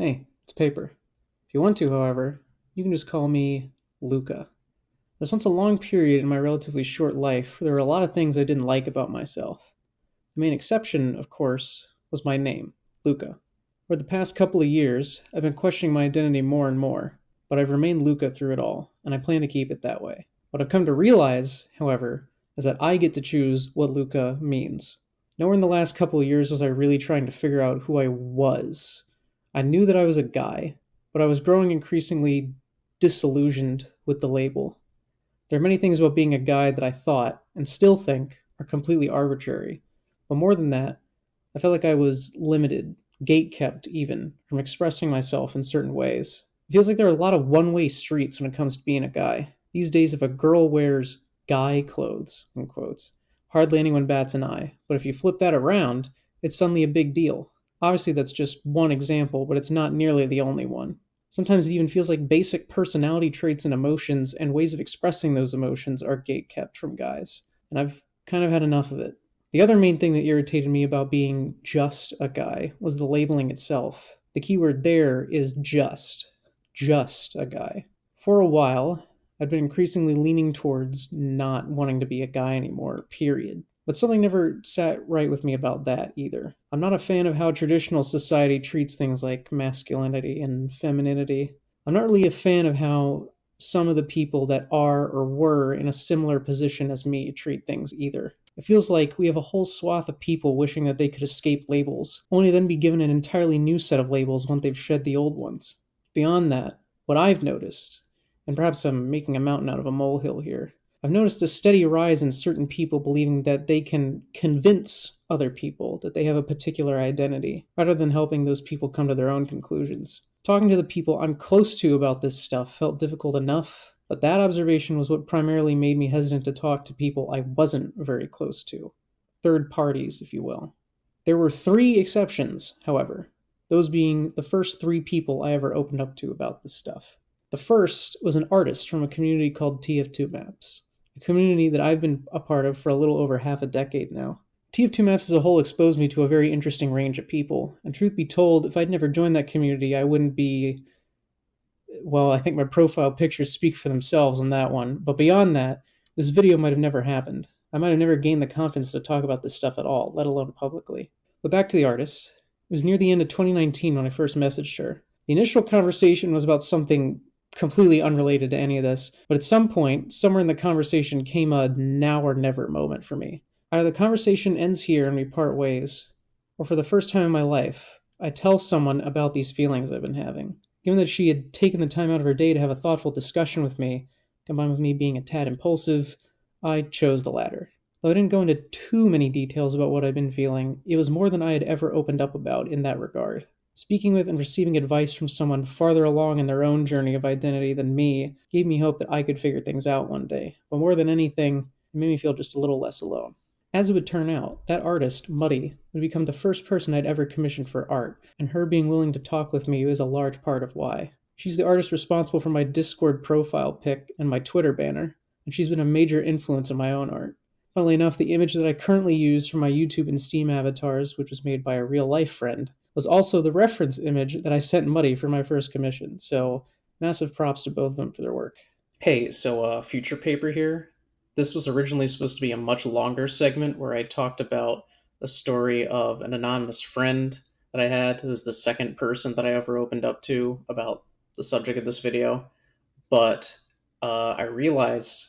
Hey, it's Paper. If you want to, however, you can just call me Luca. There's once a long period in my relatively short life where there were a lot of things I didn't like about myself. The main exception, of course, was my name, Luca. For the past couple of years, I've been questioning my identity more and more, but I've remained Luca through it all, and I plan to keep it that way. What I've come to realize, however, is that I get to choose what Luca means. Nowhere in the last couple of years was I really trying to figure out who I was. I knew that I was a guy, but I was growing increasingly disillusioned with the label. There are many things about being a guy that I thought, and still think, are completely arbitrary. But more than that, I felt like I was limited, gate kept even, from expressing myself in certain ways. It feels like there are a lot of one way streets when it comes to being a guy. These days, if a girl wears guy clothes, in quotes, hardly anyone bats an eye. But if you flip that around, it's suddenly a big deal. Obviously, that's just one example, but it's not nearly the only one. Sometimes it even feels like basic personality traits and emotions and ways of expressing those emotions are gate kept from guys. And I've kind of had enough of it. The other main thing that irritated me about being just a guy was the labeling itself. The keyword there is just. Just a guy. For a while, I'd been increasingly leaning towards not wanting to be a guy anymore, period. But something never sat right with me about that either. I'm not a fan of how traditional society treats things like masculinity and femininity. I'm not really a fan of how some of the people that are or were in a similar position as me treat things either. It feels like we have a whole swath of people wishing that they could escape labels, only then be given an entirely new set of labels once they've shed the old ones. Beyond that, what I've noticed, and perhaps I'm making a mountain out of a molehill here, I've noticed a steady rise in certain people believing that they can convince other people that they have a particular identity, rather than helping those people come to their own conclusions. Talking to the people I'm close to about this stuff felt difficult enough, but that observation was what primarily made me hesitant to talk to people I wasn't very close to. Third parties, if you will. There were three exceptions, however, those being the first three people I ever opened up to about this stuff. The first was an artist from a community called TF2 Maps, a community that I've been a part of for a little over half a decade now. TF2 Maps as a whole exposed me to a very interesting range of people, and truth be told, if I'd never joined that community, I wouldn't be. Well, I think my profile pictures speak for themselves on that one, but beyond that, this video might have never happened. I might have never gained the confidence to talk about this stuff at all, let alone publicly. But back to the artist. It was near the end of 2019 when I first messaged her. The initial conversation was about something completely unrelated to any of this, but at some point, somewhere in the conversation came a now or never moment for me. Either the conversation ends here and we part ways, or for the first time in my life, I tell someone about these feelings I've been having. Given that she had taken the time out of her day to have a thoughtful discussion with me, combined with me being a tad impulsive, I chose the latter. Though I didn't go into too many details about what I'd been feeling, it was more than I had ever opened up about in that regard. Speaking with and receiving advice from someone farther along in their own journey of identity than me gave me hope that I could figure things out one day. But more than anything, it made me feel just a little less alone. As it would turn out, that artist, Muddy, would become the first person I'd ever commissioned for art, and her being willing to talk with me is a large part of why. She's the artist responsible for my Discord profile pic and my Twitter banner, and she's been a major influence in my own art. Funnily enough, the image that I currently use for my YouTube and Steam avatars, which was made by a real life friend, was also the reference image that I sent Muddy for my first commission, so massive props to both of them for their work. Hey, so future paper here. This was originally supposed to be a much longer segment where I talked about the story of an anonymous friend that I had, who was the second person that I ever opened up to about the subject of this video. But I realized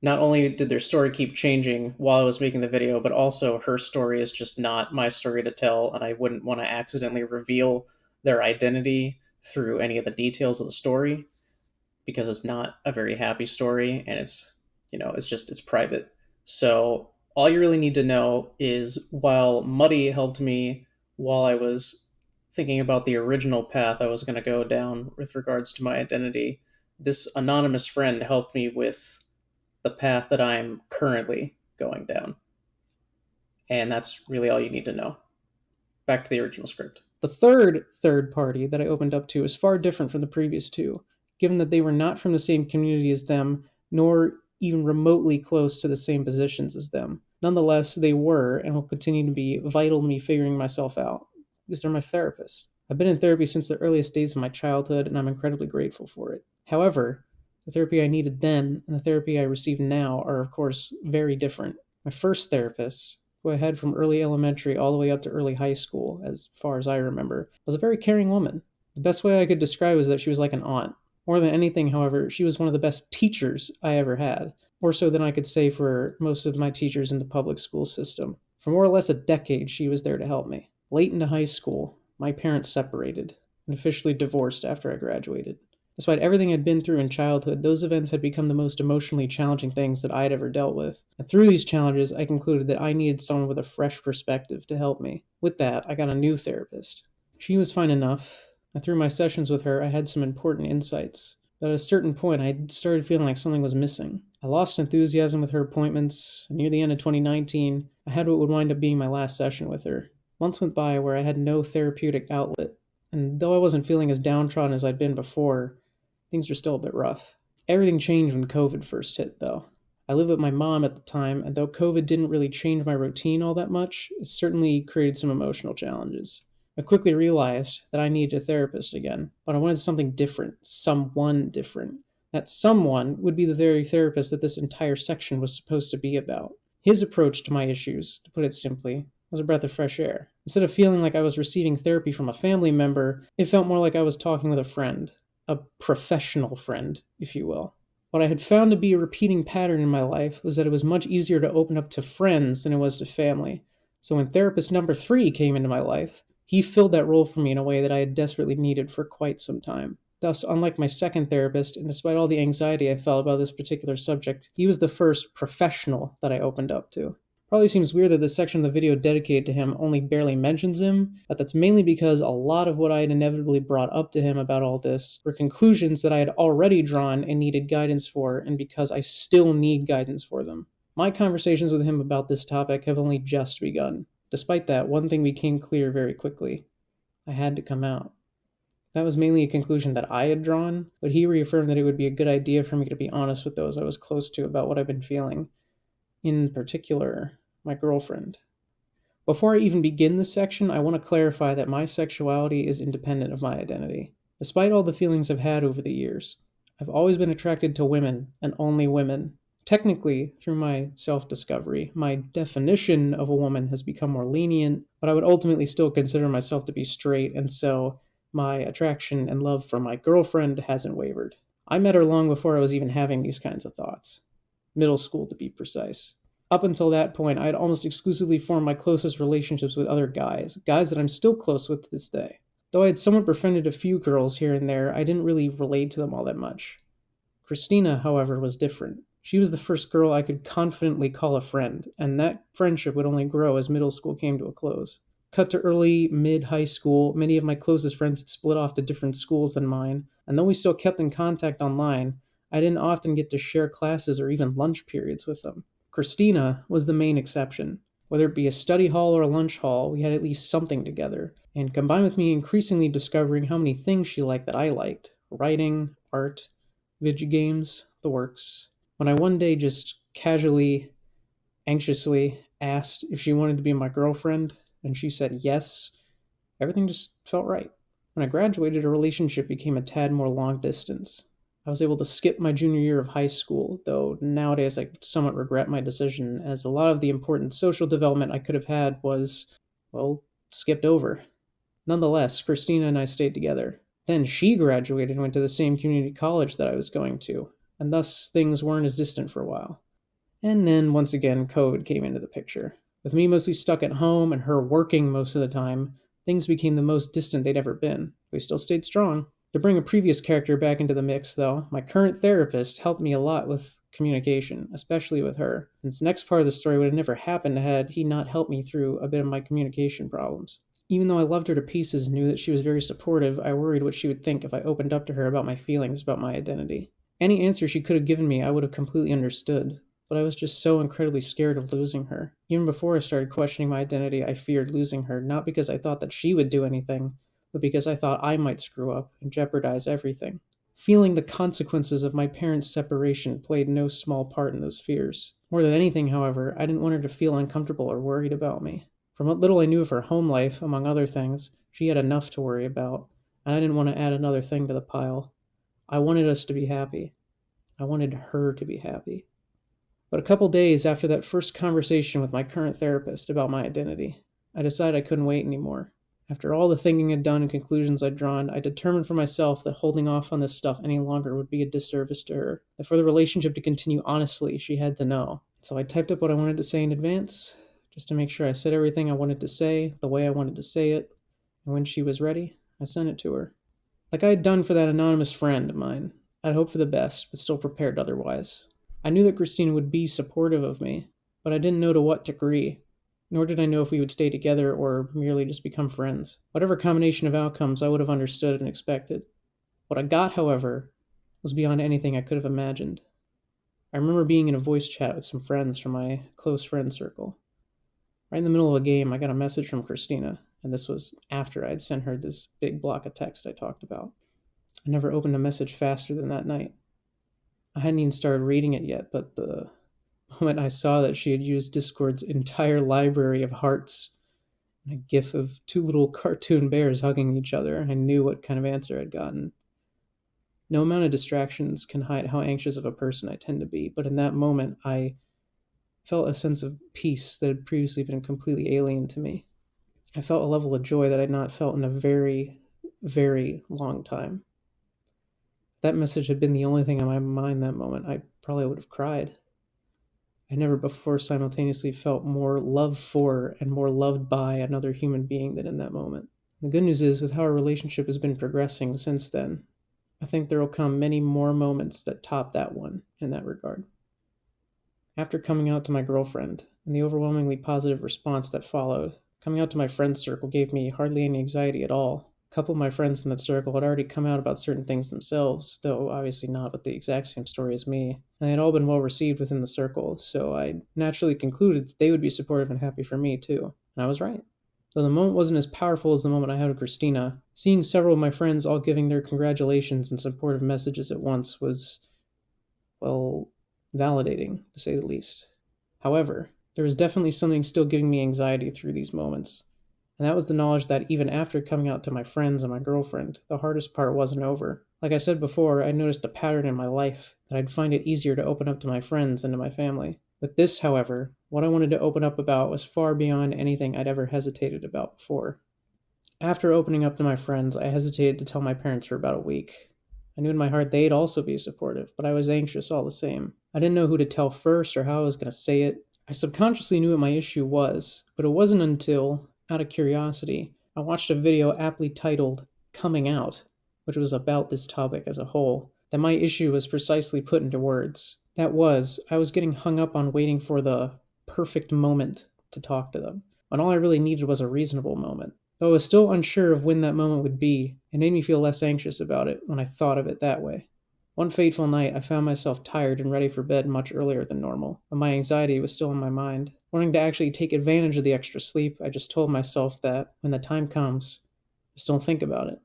not only did their story keep changing while I was making the video, but also her story is just not my story to tell, and I wouldn't want to accidentally reveal their identity through any of the details of the story because it's not a very happy story and it's private. So all you really need to know is while Muddy helped me while I was thinking about the original path I was going to go down with regards to my identity, this anonymous friend helped me with the path that I'm currently going down. And that's really all you need to know. Back to the original script. The third party that I opened up to is far different from the previous two, given that they were not from the same community as them, nor even remotely close to the same positions as them. Nonetheless, they were and will continue to be vital to me figuring myself out, because they're my therapist. I've been in therapy since the earliest days of my childhood, and I'm incredibly grateful for it. However, the therapy I needed then and the therapy I receive now are, of course, very different. My first therapist, who I had from early elementary all the way up to early high school, as far as I remember, was a very caring woman. The best way I could describe was that she was like an aunt. More than anything, however, she was one of the best teachers I ever had, more so than I could say for most of my teachers in the public school system. For more or less a decade, she was there to help me. Late into high school, my parents separated and officially divorced after I graduated. Despite everything I'd been through in childhood, those events had become the most emotionally challenging things that I'd ever dealt with. And through these challenges, I concluded that I needed someone with a fresh perspective to help me. With that, I got a new therapist. She was fine enough, and through my sessions with her, I had some important insights. But at a certain point, I started feeling like something was missing. I lost enthusiasm with her appointments, and near the end of 2019, I had what would wind up being my last session with her. Months went by where I had no therapeutic outlet, and though I wasn't feeling as downtrodden as I'd been before, things were still a bit rough. Everything changed when COVID first hit, though. I lived with my mom at the time, and though COVID didn't really change my routine all that much, it certainly created some emotional challenges. I quickly realized that I needed a therapist again, but I wanted something different, someone different. That someone would be the very therapist that this entire section was supposed to be about. His approach to my issues, to put it simply, was a breath of fresh air. Instead of feeling like I was receiving therapy from a family member, it felt more like I was talking with a friend, a professional friend, if you will. What I had found to be a repeating pattern in my life was that it was much easier to open up to friends than it was to family. So when therapist number 3 came into my life, he filled that role for me in a way that I had desperately needed for quite some time. Thus, unlike my second therapist, and despite all the anxiety I felt about this particular subject, he was the first professional that I opened up to. Probably seems weird that this section of the video dedicated to him only barely mentions him, but that's mainly because a lot of what I had inevitably brought up to him about all this were conclusions that I had already drawn and needed guidance for, and because I still need guidance for them. My conversations with him about this topic have only just begun. Despite that, one thing became clear very quickly. I had to come out. That was mainly a conclusion that I had drawn, but he reaffirmed that it would be a good idea for me to be honest with those I was close to about what I've been feeling. In particular, my girlfriend. Before I even begin this section, I want to clarify that my sexuality is independent of my identity. Despite all the feelings I've had over the years, I've always been attracted to women, and only women. Technically, through my self discovery, my definition of a woman has become more lenient, but I would ultimately still consider myself to be straight, and so my attraction and love for my girlfriend hasn't wavered. I met her long before I was even having these kinds of thoughts. Middle school, to be precise. Up until that point, I had almost exclusively formed my closest relationships with other guys, guys that I'm still close with to this day. Though I had somewhat befriended a few girls here and there, I didn't really relate to them all that much. Christina, however, was different. She was the first girl I could confidently call a friend, and that friendship would only grow as middle school came to a close. Cut to early, mid-high school, many of my closest friends had split off to different schools than mine, and though we still kept in contact online, I didn't often get to share classes or even lunch periods with them. Christina was the main exception. Whether it be a study hall or a lunch hall, we had at least something together, and combined with me increasingly discovering how many things she liked that I liked writing, art, video games, the works. When I one day just casually, anxiously asked if she wanted to be my girlfriend, and she said yes, everything just felt right. When I graduated, a relationship became a tad more long distance. I was able to skip my junior year of high school, though nowadays I somewhat regret my decision, as a lot of the important social development I could have had was, well, skipped over. Nonetheless, Christina and I stayed together. Then she graduated and went to the same community college that I was going to, and thus things weren't as distant for a while. And then, once again, COVID came into the picture. With me mostly stuck at home and her working most of the time, things became the most distant they'd ever been. We still stayed strong. To bring a previous character back into the mix, though, my current therapist helped me a lot with communication, especially with her. And this next part of the story would have never happened had he not helped me through a bit of my communication problems. Even though I loved her to pieces and knew that she was very supportive, I worried what she would think if I opened up to her about my feelings about my identity. Any answer she could have given me, I would have completely understood, but I was just so incredibly scared of losing her. Even before I started questioning my identity, I feared losing her, not because I thought that she would do anything, but because I thought I might screw up and jeopardize everything. Feeling the consequences of my parents' separation played no small part in those fears. More than anything, however, I didn't want her to feel uncomfortable or worried about me. From what little I knew of her home life, among other things, She had enough to worry about, and I didn't want to add another thing to the pile. I wanted us to be happy. I wanted her to be happy. But a couple days after that first conversation with my current therapist about my identity, I decided I couldn't wait anymore. After all the thinking I'd done and conclusions I'd drawn, I determined for myself that holding off on this stuff any longer would be a disservice to her. That for the relationship to continue honestly, she had to know. So I typed up what I wanted to say in advance, just to make sure I said everything I wanted to say, the way I wanted to say it, and when she was ready, I sent it to her. Like I had done for that anonymous friend of mine, I'd hoped for the best, but still prepared otherwise. I knew that Christina would be supportive of me, but I didn't know to what degree, nor did I know if we would stay together or merely just become friends. Whatever combination of outcomes I would have understood and expected. What I got, however, was beyond anything I could have imagined. I remember being in a voice chat with some friends from my close friend circle. Right in the middle of a game, I got a message from Christina, and this was after I'd sent her this big block of text I talked about. I never opened a message faster than that night. I hadn't even started reading it yet, but the moment I saw that she had used Discord's entire library of hearts and a gif of two little cartoon bears hugging each other, I knew what kind of answer I'd gotten. No amount of distractions can hide how anxious of a person I tend to be, but in that moment, I felt a sense of peace that had previously been completely alien to me. I felt a level of joy that I'd not felt in a very, very long time. If that message had been the only thing on my mind that moment, I probably would have cried. I never before simultaneously felt more love for and more loved by another human being than in that moment. The good news is, with how our relationship has been progressing since then, I think there will come many more moments that top that one in that regard. After coming out to my girlfriend and the overwhelmingly positive response that followed, coming out to my friend's circle gave me hardly any anxiety at all. A couple of my friends in that circle had already come out about certain things themselves, though obviously not with the exact same story as me, and they had all been well received within the circle, so I naturally concluded that they would be supportive and happy for me too, and I was right. Though the moment wasn't as powerful as the moment I had with Christina, seeing several of my friends all giving their congratulations and supportive messages at once was, well, validating, to say the least. However, there was definitely something still giving me anxiety through these moments, and that was the knowledge that even after coming out to my friends and my girlfriend, the hardest part wasn't over. Like I said before, I noticed a pattern in my life that I'd find it easier to open up to my friends than to my family. With this, however, what I wanted to open up about was far beyond anything I'd ever hesitated about before. After opening up to my friends, I hesitated to tell my parents for about a week. I knew in my heart they'd also be supportive, but I was anxious all the same. I didn't know who to tell first or how I was going to say it. I subconsciously knew what my issue was, but it wasn't until, out of curiosity, I watched a video aptly titled Coming Out, which was about this topic as a whole, that my issue was precisely put into words. That was, I was getting hung up on waiting for the perfect moment to talk to them, when all I really needed was a reasonable moment. Though I was still unsure of when that moment would be, it made me feel less anxious about it when I thought of it that way. One fateful night, I found myself tired and ready for bed much earlier than normal, but my anxiety was still in my mind. Wanting to actually take advantage of the extra sleep, I just told myself that when the time comes, just don't think about it.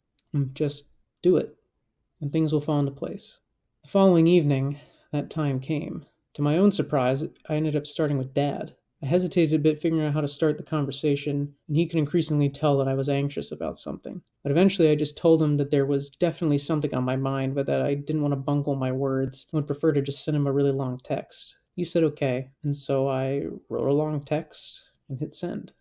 Just do it, and things will fall into place. The following evening, that time came. To my own surprise, I ended up starting with Dad. I hesitated a bit figuring out how to start the conversation, and he could increasingly tell that I was anxious about something. But eventually I just told him that there was definitely something on my mind, but that I didn't want to bungle my words and would prefer to just send him a really long text. He said okay, and so I wrote a long text and hit send.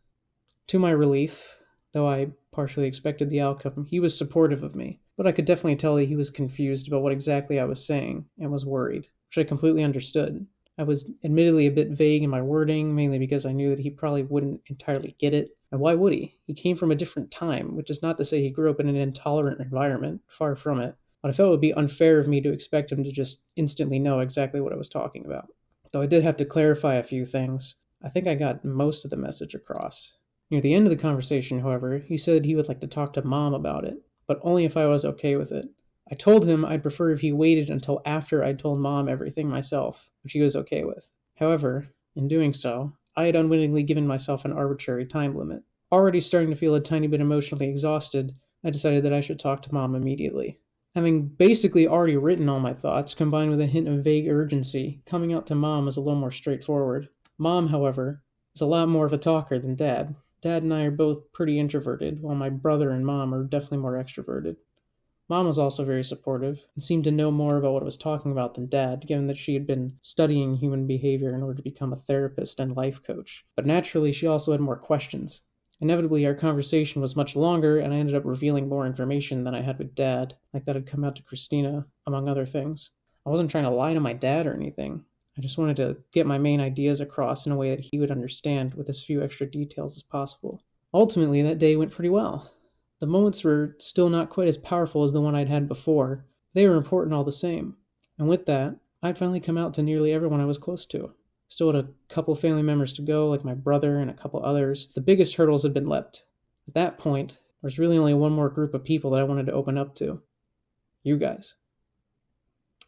To my relief, though I partially expected the outcome, he was supportive of me, but I could definitely tell that he was confused about what exactly I was saying and was worried, which I completely understood. I was admittedly a bit vague in my wording, mainly because I knew that he probably wouldn't entirely get it. And why would he? He came from a different time, which is not to say he grew up in an intolerant environment, far from it. But I felt it would be unfair of me to expect him to just instantly know exactly what I was talking about. Though I did have to clarify a few things, I think I got most of the message across. Near the end of the conversation, however, he said he would like to talk to Mom about it, but only if I was okay with it. I told him I'd prefer if he waited until after I'd told Mom everything myself, which he was okay with. However, in doing so, I had unwittingly given myself an arbitrary time limit. Already starting to feel a tiny bit emotionally exhausted, I decided that I should talk to Mom immediately. Having basically already written all my thoughts, combined with a hint of vague urgency, coming out to Mom was a little more straightforward. Mom, however, is a lot more of a talker than Dad. Dad and I are both pretty introverted, while my brother and mom are definitely more extroverted. Mom was also very supportive and seemed to know more about what I was talking about than Dad, given that she had been studying human behavior in order to become a therapist and life coach. But naturally, she also had more questions. Inevitably, our conversation was much longer, and I ended up revealing more information than I had with Dad, like that had come out to Christina, among other things. I wasn't trying to lie to my dad or anything. I just wanted to get my main ideas across in a way that he would understand with as few extra details as possible. Ultimately, that day went pretty well. The moments were still not quite as powerful as the one I'd had before. They were important all the same. And with that, I'd finally come out to nearly everyone I was close to. Still had a couple family members to go, like my brother and a couple others. The biggest hurdles had been leapt. At that point, there was really only one more group of people that I wanted to open up to. You guys.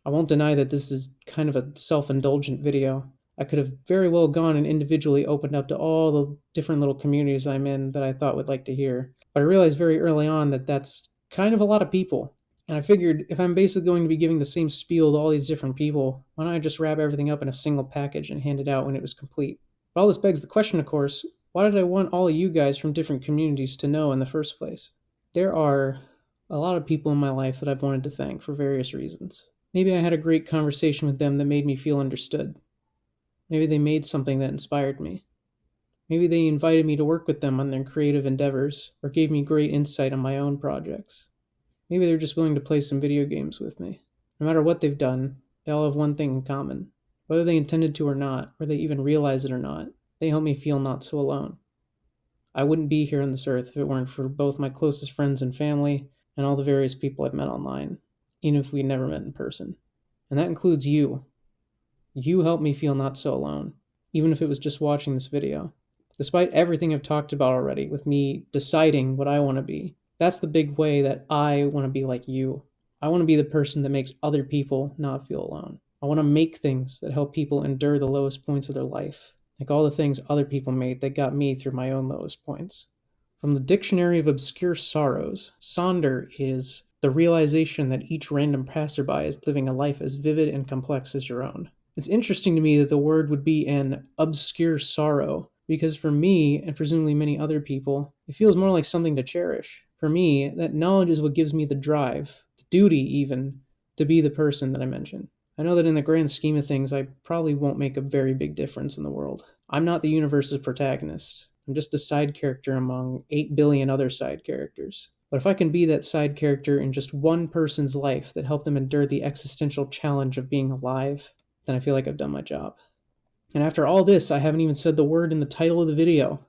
I won't deny that this is kind of a self-indulgent video. I could have very well gone and individually opened up to all the different little communities I'm in that I thought would like to hear. But I realized very early on that that's kind of a lot of people. And I figured if I'm basically going to be giving the same spiel to all these different people, why don't I just wrap everything up in a single package and hand it out when it was complete? But all this begs the question, of course, why did I want all of you guys from different communities to know in the first place? There are a lot of people in my life that I've wanted to thank for various reasons. Maybe I had a great conversation with them that made me feel understood. Maybe they made something that inspired me. Maybe they invited me to work with them on their creative endeavors, or gave me great insight on my own projects. Maybe they're just willing to play some video games with me. No matter what they've done, they all have one thing in common. Whether they intended to or not, or they even realize it or not, they help me feel not so alone. I wouldn't be here on this earth if it weren't for both my closest friends and family, and all the various people I've met online, even if we never met in person. And that includes you. You helped me feel not so alone, even if it was just watching this video. Despite everything I've talked about already, with me deciding what I want to be, that's the big way that I want to be like you. I want to be the person that makes other people not feel alone. I want to make things that help people endure the lowest points of their life, like all the things other people made that got me through my own lowest points. From the Dictionary of Obscure Sorrows, Sonder is the realization that each random passerby is living a life as vivid and complex as your own. It's interesting to me that the word would be an obscure sorrow, because for me, and presumably many other people, it feels more like something to cherish. For me, that knowledge is what gives me the drive, the duty even, to be the person that I mentioned. I know that in the grand scheme of things, I probably won't make a very big difference in the world. I'm not the universe's protagonist. I'm just a side character among 8 billion other side characters. But if I can be that side character in just one person's life that helped them endure the existential challenge of being alive, then I feel like I've done my job. And after all this, I haven't even said the word in the title of the video.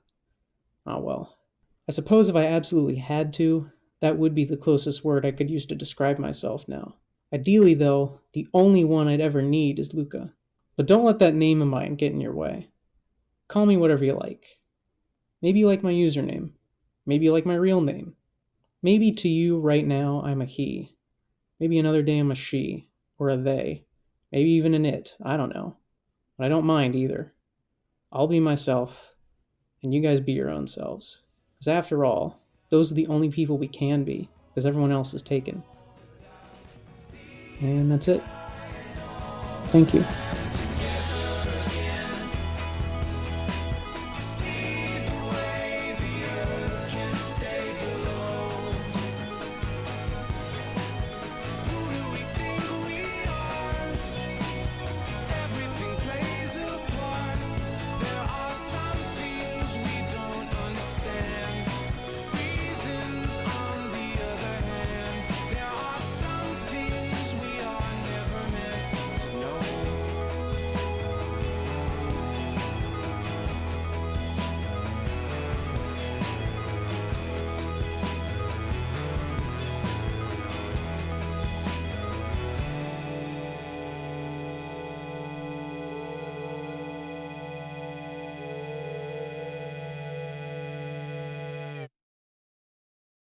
Oh well. I suppose if I absolutely had to, that would be the closest word I could use to describe myself now. Ideally, though, the only one I'd ever need is Luca. But don't let that name of mine get in your way. Call me whatever you like. Maybe you like my username. Maybe you like my real name. Maybe to you right now I'm a he. Maybe another day I'm a she, or a they. Maybe even an it. I don't know. But I don't mind either. I'll be myself, and you guys be your own selves. Because after all, those are the only people we can be, because everyone else is taken. And that's it. Thank you.